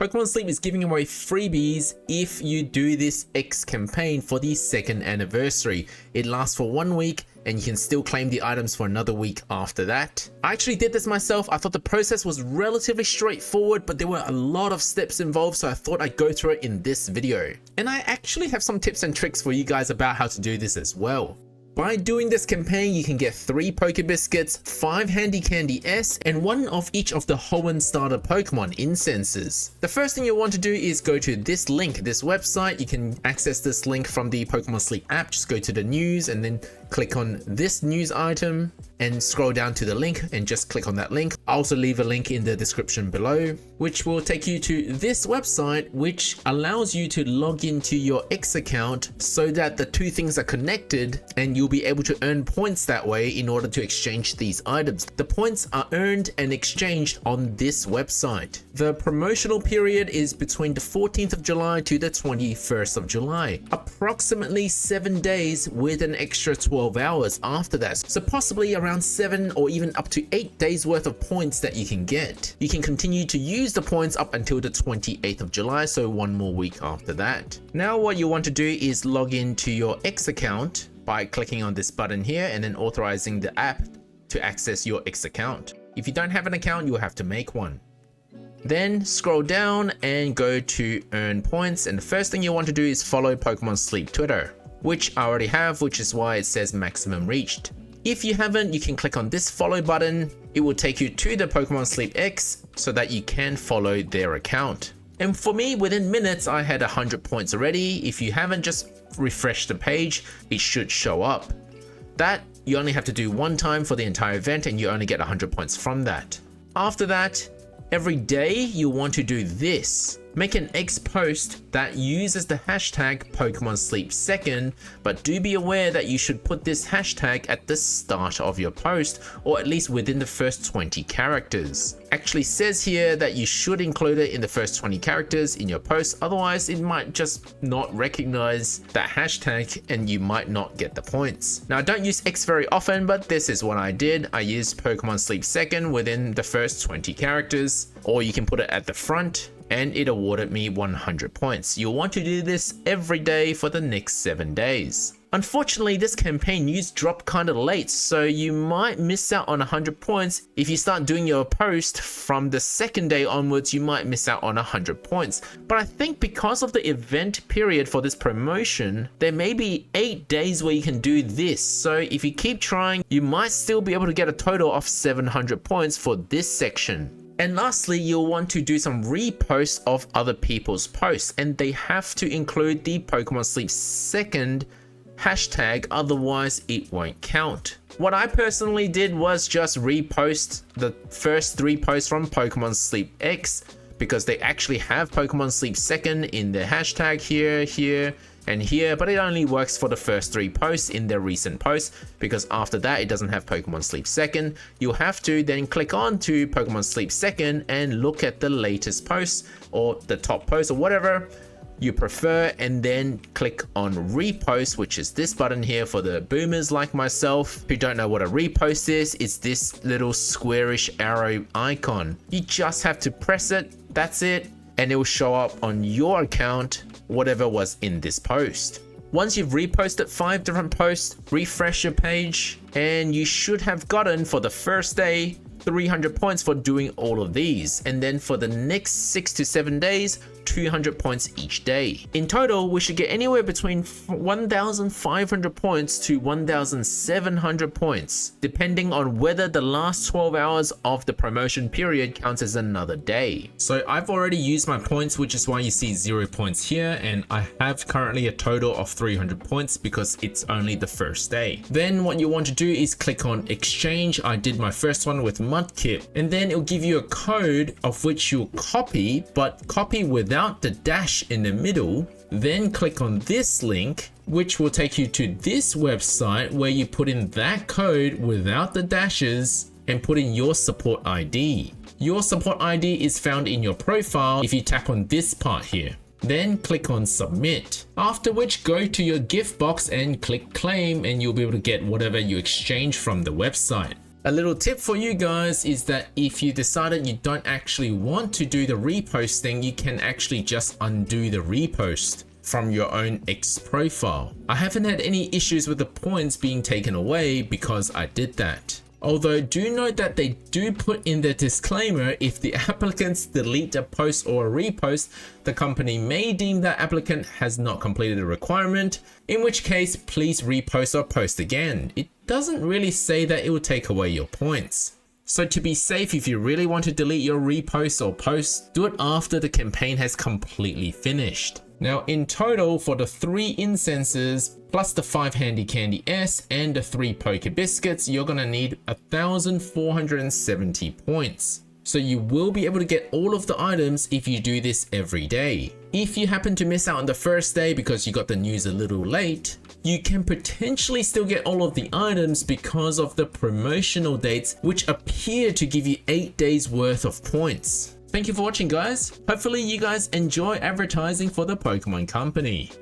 Pokemon Sleep is giving away freebies if you do this X campaign for the 2nd anniversary. It lasts for 1 week and you can still claim the items for another week after that. I actually did this myself. I thought the process was relatively straightforward, but there were a lot of steps involved, so I thought I'd go through it in this video. And I actually have some tips and tricks for you guys about how to do this as well. By doing this campaign, you can get 3 Poke Biscuits, 5 Handy Candy S, and 1 of each of the Hoenn starter Pokemon incenses. The first thing you'll want to do is go to this link, this website. You can access this link from the Pokemon Sleep app. Just go to the news and then click on this news item and scroll down to the link and just click on that link. I'll also leave a link in the description below, which will take you to this website, which allows you to log into your X account so that the 2 things are connected and you'll be able to earn points that way in order to exchange these items. The points are earned and exchanged on this website. The promotional period is between the 14th of July to the 21st of July, approximately 7 days with an extra 12 hours after that. So possibly around 7 or even up to 8 days worth of points that you can get. You can continue to use the points up until the 28th of July, so 1 more week after that. Now what you want to do is log into your X account by clicking on this button here and then authorizing the app to access your X account. If you don't have an account, you'll have to make one. Then scroll down and go to earn points, and the first thing you want to do is follow Pokemon Sleep Twitter, which I already have, which is why it says maximum reached. If you haven't, you can click on this follow button. It will take you to the Pokemon Sleep X so that you can follow their account. And for me, within minutes, I had 100 points already. If you haven't, just refresh the page, it should show up. That you only have to do 1 time for the entire event and you only get 100 points from that. After that, every day you want to do this. Make an X post that uses the hashtag Pokemon Sleep 2nd, but do be aware that you should put this hashtag at the start of your post, or at least within the first 20 characters. Actually says here that you should include it in the first 20 characters in your post, otherwise it might just not recognize that hashtag and you might not get the points. Now I don't use X very often, but this is what I did. I used Pokemon Sleep 2nd within the first 20 characters, or you can put it at the front, and it awarded me 100 points. You'll want to do this every day for the next 7 days. Unfortunately, this campaign news dropped kind of late, so you might miss out on 100 points. If you start doing your post from the 2nd day onwards, you might miss out on 100 points. But I think because of the event period for this promotion, there may be 8 days where you can do this. So if you keep trying, you might still be able to get a total of 700 points for this section. And lastly, you'll want to do some reposts of other people's posts, and they have to include the Pokemon Sleep 2nd hashtag, otherwise it won't count. What I personally did was just repost the first 3 posts from Pokemon Sleep X, because they actually have Pokemon Sleep 2nd in their hashtag here, and here, but it only works for the first 3 posts in their recent posts, because after that it doesn't have Pokemon Sleep 2nd. You'll have to then click on to Pokemon Sleep 2nd and look at the latest posts or the top post or whatever you prefer, and then click on repost, which is this button here for the boomers like myself who don't know what a repost is. It's this little squarish arrow icon. You just have to press it, that's it, and it will show up on your account whatever was in this post. Once you've reposted 5 different posts, refresh your page, and you should have gotten for the first day 300 points for doing all of these, and then for the next 6 to 7 days 200 points each day. In total, we should get anywhere between 1,500 points to 1,700 points, depending on whether the last 12 hours of the promotion period counts as another day. So I've already used my points, which is why you see 0 points here, and I have currently a total of 300 points because it's only the first day. Then what you want to do is click on exchange. I did my first one with Mudkip, and then it'll give you a code of which you'll copy, but copy without the dash in the middle. Then click on this link, which will take you to this website where you put in that code without the dashes and put in your support ID. Your support ID is found in your profile if you tap on this part here. Then click on submit, after which go to your gift box and click claim, and you'll be able to get whatever you exchange from the website. A little tip for you guys is that if you decided you don't actually want to do the reposting, you can actually just undo the repost from your own X profile. I haven't had any issues with the points being taken away because I did that. Although do note that they do put in the disclaimer, if the applicants delete a post or a repost, the company may deem that applicant has not completed the requirement, in which case please repost or post again. It doesn't really say that it will take away your points. So to be safe, if you really want to delete your repost or post, do it after the campaign has completely finished. Now in total, for the 3 incenses plus the 5 Handy Candy S and the 3 Poker Biscuits, you're gonna need 1,470 points. So you will be able to get all of the items if you do this every day. If you happen to miss out on the first day because you got the news a little late, you can potentially still get all of the items because of the promotional dates, which appear to give you 8 days worth of points. Thank you for watching, guys. Hopefully you guys enjoy advertising for the Pokemon Company.